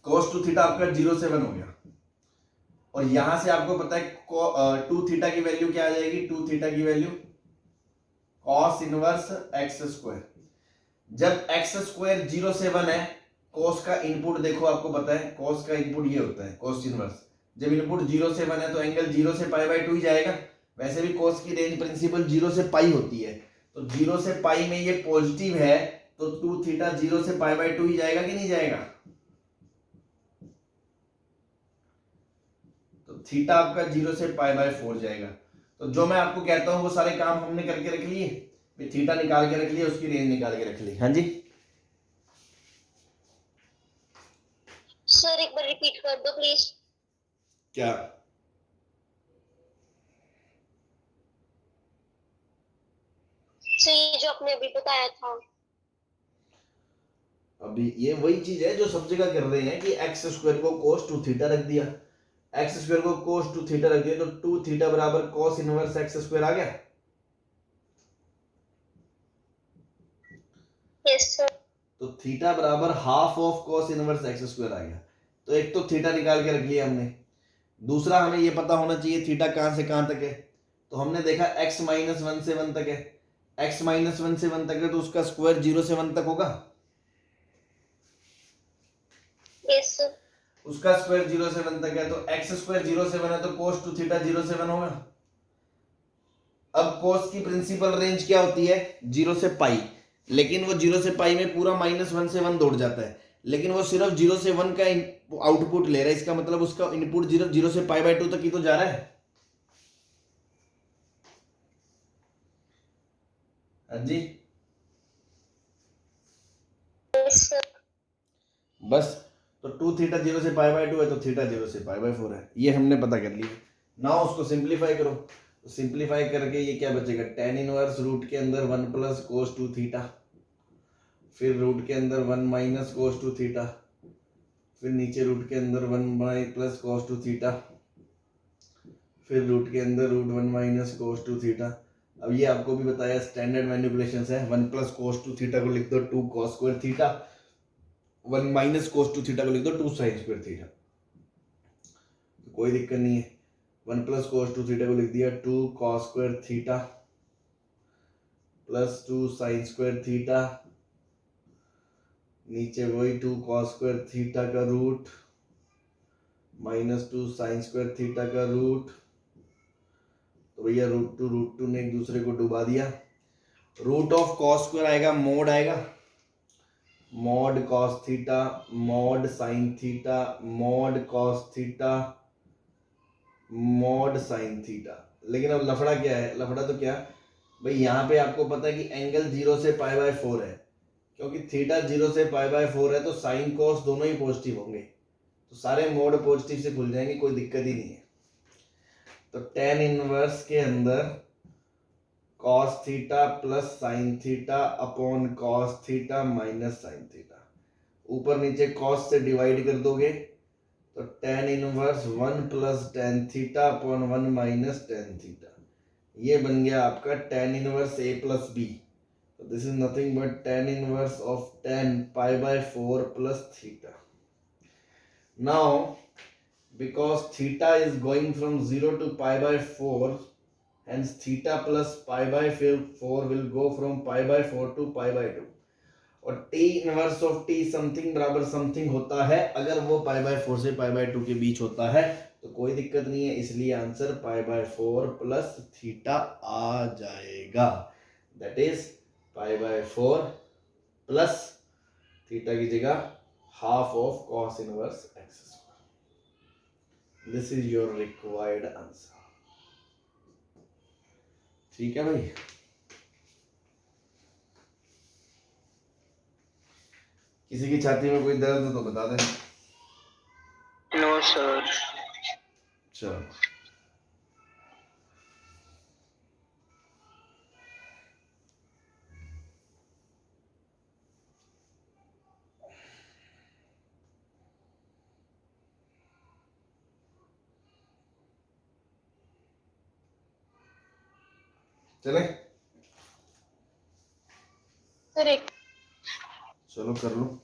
कोस 2 थीटा आपका 0 से 1 हो गया। और यहां से आपको पता है 2 थीटा की वैल्यू क्या आ जाएगी? 2 थीटा की value cos inverse x square. जब एक्स स्क्वायर 0 से 1 है, कॉस का इनपुट देखो, आपको पता है कॉस का इनपुट ये होता है कॉस इनवर्स। जब इनपुट 0 से 1 है तो एंगल 0 से पाई बाय 2 ही जाएगा। वैसे भी कॉस की रेंज प्रिंसिपल 0 से पाई होती है, तो 0 से पाई में ये पॉजिटिव है, तो 2 थीटा 0 से पाई बाय 2 ही जाएगा कि नहीं जाएगा? तो थीटा आपका 0 से पाई बाय 4 जाएगा। तो जो मैं आपको कहता हूं वो सारे काम हमने करके रख लिए, थीटा निकाल के रख लिया, उसकी रेंज निकाल के रख ली। हाँ जी सर, एक बार रिपीट कर दो प्लीज। क्या? सर, ये जो आपने अभी बताया था। अभी ये वही चीज है जो सब जगह कर रहे हैं कि एक्स स्क्वायर को कोस टू थीटा रख दिया, एक्स स्क्वायर को कोस टू थीटा रख दिया तो टू थीटा बराबर कोस इनवर्स एक्स स्क्वायर आ गया। Yes sir. तो थीटा बराबर half of cos inverse x square आ गया। तो एक तो थीटा निकाल के रख लिया हमने, दूसरा हमें ये पता होना चाहिए थीटा कहां से कहां तक है। तो हमने देखा x माइनस वन से वन तक है, x माइनस वन से वन तक है तो उसका स्क्वायर 0 से 1 तक होगा, यस सर। उसका स्क्वायर 0 से 1 तक है तो x स्क्वायर 0 से 1 है तो cos टू थीटा 0 से 1 होगा। अब cos की प्रिंसिपल रेंज क्या होती है 0 से पाई, लेकिन वो 0 से पाई में पूरा माइनस वन से वन दौड़ जाता है, लेकिन वो सिर्फ 0 से 1 का आउटपुट ले रहा है, इसका मतलब उसका इनपुट 0 से पाई बाय 2 तक ही तो जा रहा है। हाँ जी यस सर। बस, तो टू थीटा 0 से पाई बाय 2 है तो थीटा 0 से पाई बाय 4 है, ये हमने पता कर लिया। ना उसको सिंप्लीफाई करो, तो सिंप्लीफाई करके ये क्या बचेगा tan इनवर्स रूट के अंदर 1 प्लस कोस टू थीटा, फिर रूट के अंदर 1 माइनस कोस टू थीटा, फिर नीचे रूट के अंदर 1 प्लस कोस टू थीटा, फिर रूट के अंदर root 1 minus cos two theta. अब ये आपको भी बताया स्टैंडर्ड मैनिपुलेशंस है, 1 प्लस कोस टू थीटा को लिख दो 2 cos square theta, 1 minus cos two theta को लिख दो 2 साइन स्क्वायर थीटा, तो कोई दिक्कत नहीं है। 1 प्लस कोस टू थीटा को लिख दिया 2 cos square theta plus 2 sine square theta, नीचे वही 2 कॉस स्क्वायर थीटा का root minus 2 sine square theta का रूट, तो भैया रूट टू ने एक दूसरे को डुबा दिया। रूट ऑफ कॉस स्क्वायर आएगा मोड आएगा, mod cos theta mod sine theta mod cos theta mod sine theta. लेकिन अब लफड़ा क्या है, लफड़ा तो क्या भाई, यहाँ पे आपको पता है कि एंगल 0 से पाई बाय 4 है, क्योंकि थीटा 0 से पाई बाय 4 है तो साइन कॉस दोनों ही पॉजिटिव होंगे, तो सारे मोड पॉजिटिव से खुल जाएंगे, कोई दिक्कत ही नहीं है। तो tan इनवर्स के अंदर cos theta plus sine theta upon cos theta minus sine theta, ऊपर नीचे cos से डिवाइड कर दोगे तो tan inverse 1 plus tan theta upon 1 minus tan theta, ये बन गया आपका tan inverse a plus b। तो this is nothing but tan inverse of tan pi by 4 plus theta. Now because theta is going from 0 to pi by 4, hence theta plus pi by 4 will go from pi by 4 to pi by 2, और t inverse of t something बराबर something होता है, अगर वो पाई by 4 से पाई by 2 के बीच होता है तो कोई दिक्कत नहीं है, इसलिए answer pi by 4 plus theta आ जाएगा, that is pi by 4 plus theta की जगह half of cos inverse x square. This is your required answer. ठीक है भाई, किसी की छाती में कोई दर्द हो तो बता दें। No sir. चलो चले, सर एक चलो कर लो।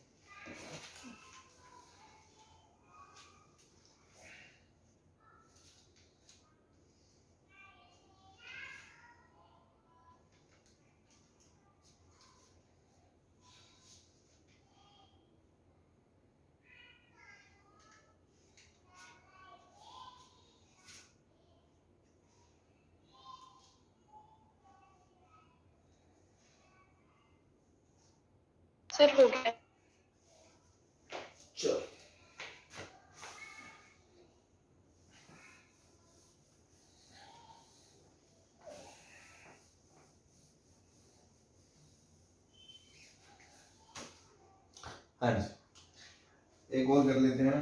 सर हो गया। चलो हाँ जी, एक और कर लेते हैं,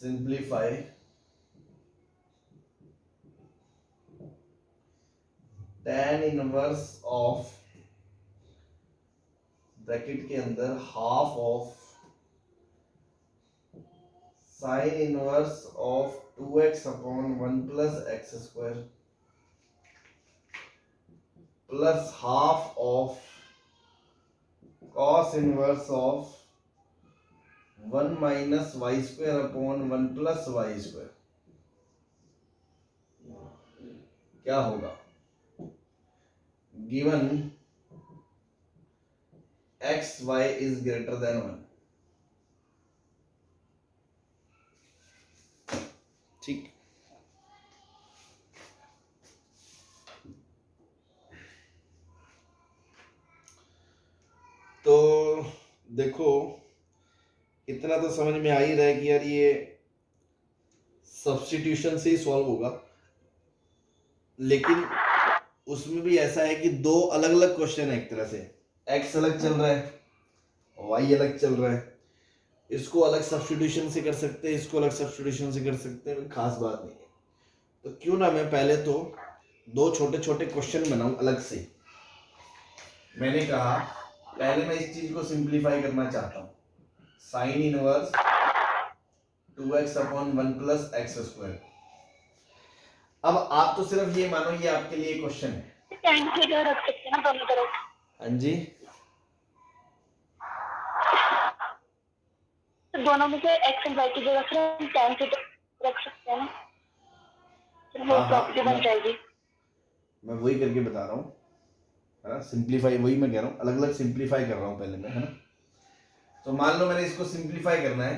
simplify tan inverse of bracket के अंदर half of sine inverse of 2x upon 1 plus x square plus half of cos inverse of 1 minus y square upon 1 plus y square क्या होगा given x y is greater than 1। ठीक, तो देखो इतना तो समझ में आ ही रहा है कि यार ये सब्स्टिट्यूशन से ही सॉल्व होगा, लेकिन उसमें भी ऐसा है कि दो अलग अलग क्वेश्चन है। एक तरह से x अलग चल रहा है, y अलग चल रहा है। इसको अलग सब्स्टिट्यूशन से कर सकते हैं, इसको अलग सब्स्टिट्यूशन से कर सकते हैं, खास बात नहीं है। तो क्यों ना मैं पहले तो दो छोटे छोटे क्वेश्चन बनाऊं अलग से। मैंने कहा पहले मैं इस चीज को सिंप्लीफाई करना चाहता हूं, sine inverse 2x upon 1 plus x square. अब आप तो सिर्फ ये मानो ये आपके लिए क्वेश्चन है। tan थीटा रख सकते हैं ना दोनों तरफ। हाँ जी, तो दोनों में से x एंड y की जगह से हम tan थीटा रख सकते हैं ना, फिर वो हाँ, प्रॉपर्टी बन जाएगी। मैं वही करके बता रहा हूँ, है ना। सिंप्लीफाई वही मैं कह रहा हूँ, अलग अलग सिंप्लीफाई कर रहा हूँ पहले मैं, है ना। तो मान लो मैंने इसको सिंप्लीफाई करना है,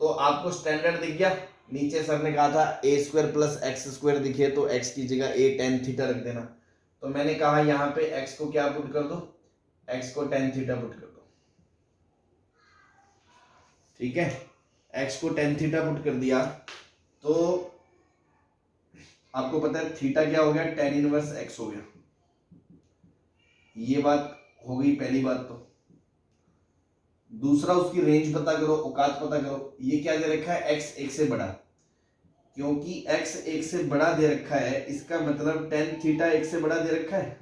तो आपको स्टैंडर्ड दिख गया। नीचे सर ने कहा था ए स्क्वायर प्लस एक्स स्क्वायर दिखे तो एक्स की जगह ए टेन थीटा रख देना। तो मैंने कहा यहाँ पे एक्स को क्या पुट कर दो, एक्स को टेन थीटा पुट कर दो। ठीक है, एक्स को टेन थीटा पुट कर दिया तो आपको पता है थीटा क्या हो गया, टेन इनवर्स एक्स हो गया। ये बात हो गई पहली बात। तो दूसरा उसकी रेंज पता करो, औकात पता करो। ये क्या दे रखा है, x एक से बड़ा, क्योंकि x एक से बड़ा दे रखा है, इसका मतलब टेन थीटा एक से बड़ा दे रखा है।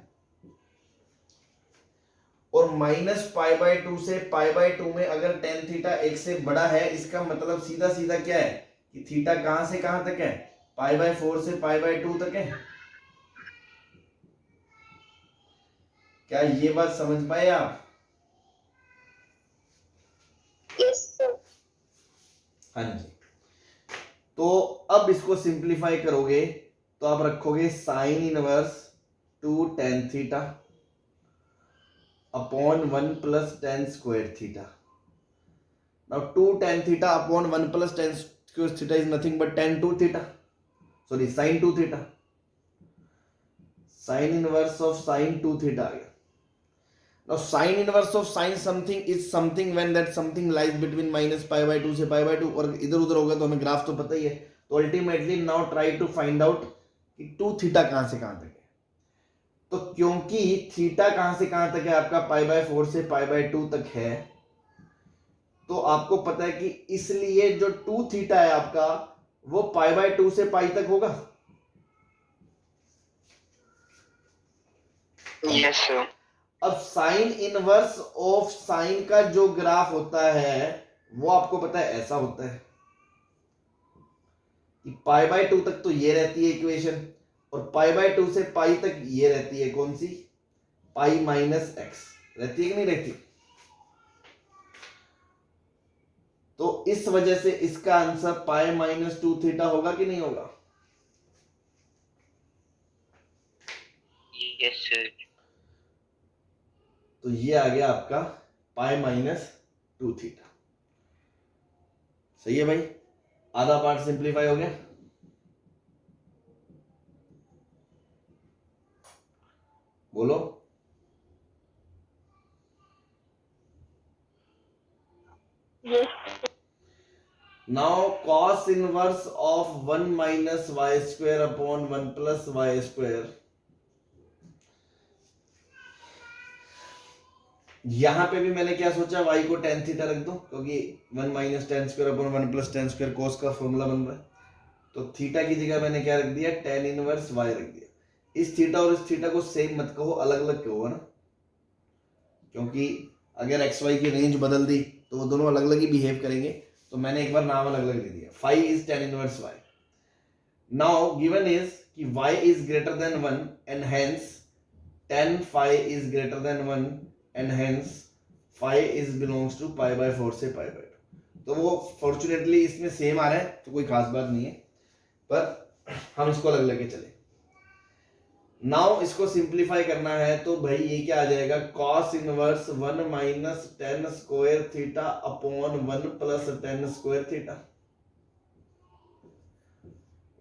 और माइनस पाई बाय 2 से पाई बाय 2 में अगर टेन थीटा एक से बड़ा है, इसका मतलब सीधा सीधा क्या है कि थीटा कहां से कहां तक है, पाई बाय 4 से पाई बाय 2 तक है। क्या ये बात समझ पाए आप? Yes sir. हाँ जी। तो अब इसको सिंप्लीफाई करोगे तो आप रखोगे sine inverse 2 tan theta upon 1 plus tan square theta. Now 2 tan theta upon 1 plus tan square theta is nothing but tan 2 theta, sorry sine 2 theta. Sine inverse of sine 2 theta आ गया। Now sin inverse of sin something is something when that something lies between minus pi by 2 से pi by 2, और इधर उधर होगा तो हमें graph तो पता ही है। तो ultimately now try to find out कि 2 थीटा कहां से कहां तक है। तो क्योंकि थीटा कहां से कहां तक है आपका पाई बाय 4 से पाई बाय 2 तक है, तो आपको पता है कि इसलिए जो 2 थीटा है आपका वो पाई बाय 2 से पाई तक होगा। Yes sir. अब साइन इनवर्स ऑफ साइन का जो ग्राफ होता है वो आपको पता है ऐसा होता है कि पाई बाय 2 तक तो ये रहती है इक्वेशन, और पाई बाय 2 से पाई तक ये रहती है, कौन सी, पाई माइनस एक्स रहती है कि नहीं रहती। तो इस वजह से इसका आंसर पाई माइनस 2 थीटा होगा कि नहीं होगा। Yes sir. तो ये आ गया आपका पाई माइनस 2 थीटा। सही है भाई, आधा पार्ट सिंप्लीफाई हो गया। बोलो। Yes. Now cos inverse of 1 minus y square upon 1 plus y square, यहां पे भी मैंने क्या सोचा, y को टेन थीटा रख दो, क्योंकि 1 minus ten square upon 1 plus tan square cos का फॉर्मूला बन रहा है। तो थीटा की जगह मैंने क्या रख दिया, टेन इनवर्स y रख दिया। इस थीटा और इस थीटा को सेम मत कहो, अलग अलग कहो, है ना, क्योंकि अगर एक्स वाई की रेंज बदल दी तो वो दोनों अलग अलग ही बिहेव करेंगे, तो मैंने एक बार नाम अलग अलग दे दिया. Phi is tan inverse y. Now given is कि y is greater than 1 and hence tan phi is greater than 1 and hence phi is belongs to pi by 4 से पाई बाय 2. तो वो फॉर्चुनेटली इसमें सेम आ रहा है, तो कोई खास बात नहीं है, पर हम इसको अलग लेके चले. नाउ इसको सिंप्लीफाई करना है तो भाई ये क्या आ जाएगा, cos inverse 1 minus tan square theta upon 1 plus tan square theta.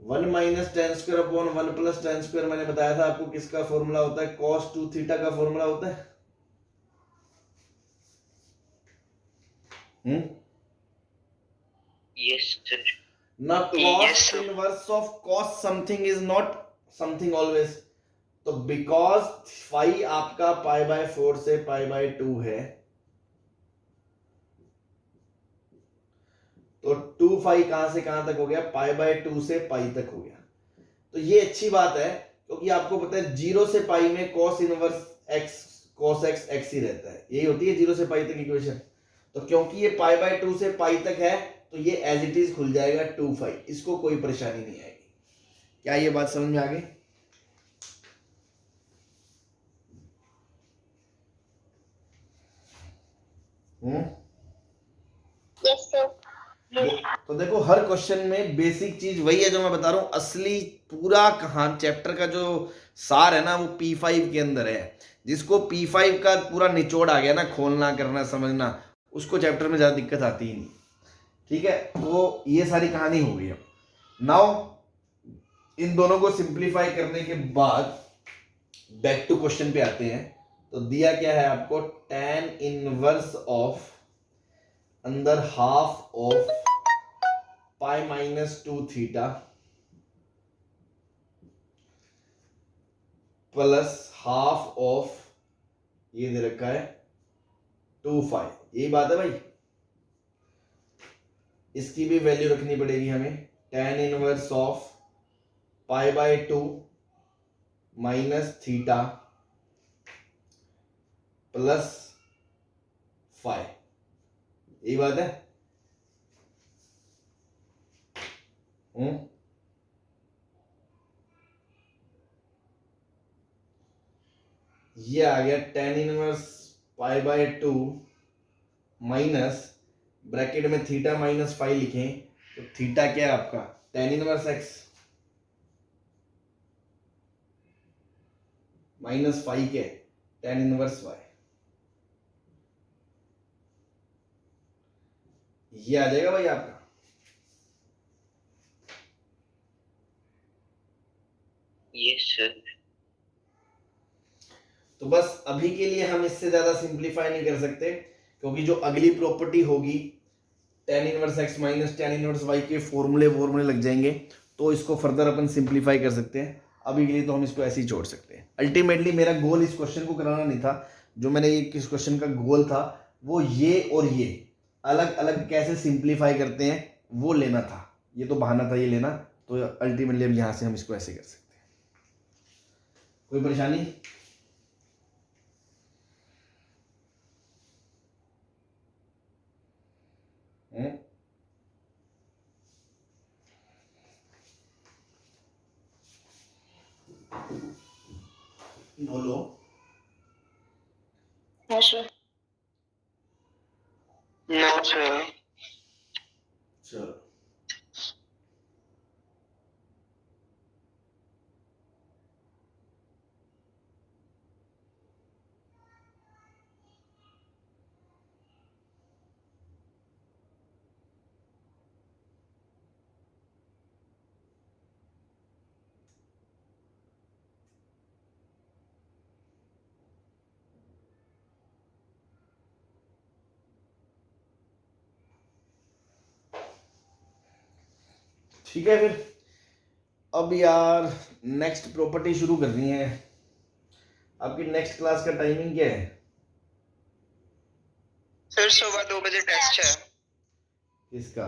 1 minus tan square upon 1 plus tan square मैंने बताया था आपको किसका फॉर्मूला होता है, cos 2 थीटा का फॉर्मूला होता है. Yes sir. ना cos Yes, sir. Inverse of cos something is not something always. तो बिकॉज फाई आपका पाई बाय 4 से पाई बाय 2 है, तो 2 फाई कहां से कहां तक हो गया, पाई बाय 2 से पाई तक हो गया. तो ये अच्छी बात है क्योंकि आपको पता है 0 से पाई में cos inverse x cos x x ही रहता है, यही होती है 0 से पाई तक इक्वेशन. तो क्योंकि ये पाई बाय 2 से पाई तक है तो ये एज इट इज खुल जाएगा 2 फाई, इसको कोई परेशानी नहीं आएगी. क्या ये बात समझ में आ गई? Yes sir. तो देखो हर क्वेश्चन में बेसिक चीज वही है जो मैं बता रहा हूं, असली पूरा कहां चैप्टर का जो सार है ना वो P5 के अंदर है. जिसको P5 का पूरा निचोड़ आ गया ना, खोलना करना समझना, उसको चैप्टर में ज्यादा दिक्कत आती ही नहीं. ठीक है, तो ये सारी कहानी हो गई. अब नाउ इन दोनों को सिंप्लीफाई करने के बाद बैक टू क्वेश्चन पे आते हैं. तो दिया क्या है आपको, tan इनवर्स ऑफ अंदर half of pi minus 2 theta plus half of ये दे रखा है 2 फाई. यही बात है भाई, इसकी भी वैल्यू रखनी पड़ेगी हमें. tan inverse of pi by 2 minus theta plus phi. यही बात है. ये आ गया tan inverse pi by 2 minus bracket में थीटा माइनस फाई लिखें तो थीटा क्या है आपका, tan inverse x minus phi क्या है, tan इनवर्स y. ये आ जाएगा भाई आपका. Yes sir. तो बस अभी के लिए हम इससे ज्यादा सिंप्लीफाई नहीं कर सकते क्योंकि जो अगली प्रॉपर्टी होगी tan inverse x minus tan inverse y के फॉर्मूले लग जाएंगे, तो इसको फर्दर अपन सिंप्लीफाई कर सकते हैं. अभी के लिए तो हम इसको ऐसे ही छोड़ सकते हैं. अल्टीमेटली मेरा गोल इस क्वेश्चन को कराना नहीं था. जो मैंने इस क्वेश्चन का गोल था वो ये और ये अलग अलग कैसे सिंप्लीफाई करते हैं वो लेना था. ये तो बहाना था ये लेना, तो अल्टीमेटली अब यहां से हम इसको ऐसे कर सकते हैं. कोई परेशानी? बोलो. हाँ सर. No sir. चलो ठीक है फिर. अब यार नेक्स्ट प्रॉपर्टी शुरू करनी है. आपकी नेक्स्ट क्लास का टाइमिंग क्या है? सर 2:15 बजे टेस्ट है. किसका?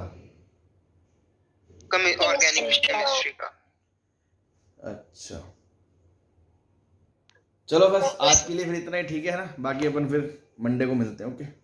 ऑर्गेनिक केमिस्ट्री का. अच्छा चलो बस आज के लिए फिर इतना ही. ठीक है ना, बाकी अपन फिर मंडे को मिलते हैं, ओके।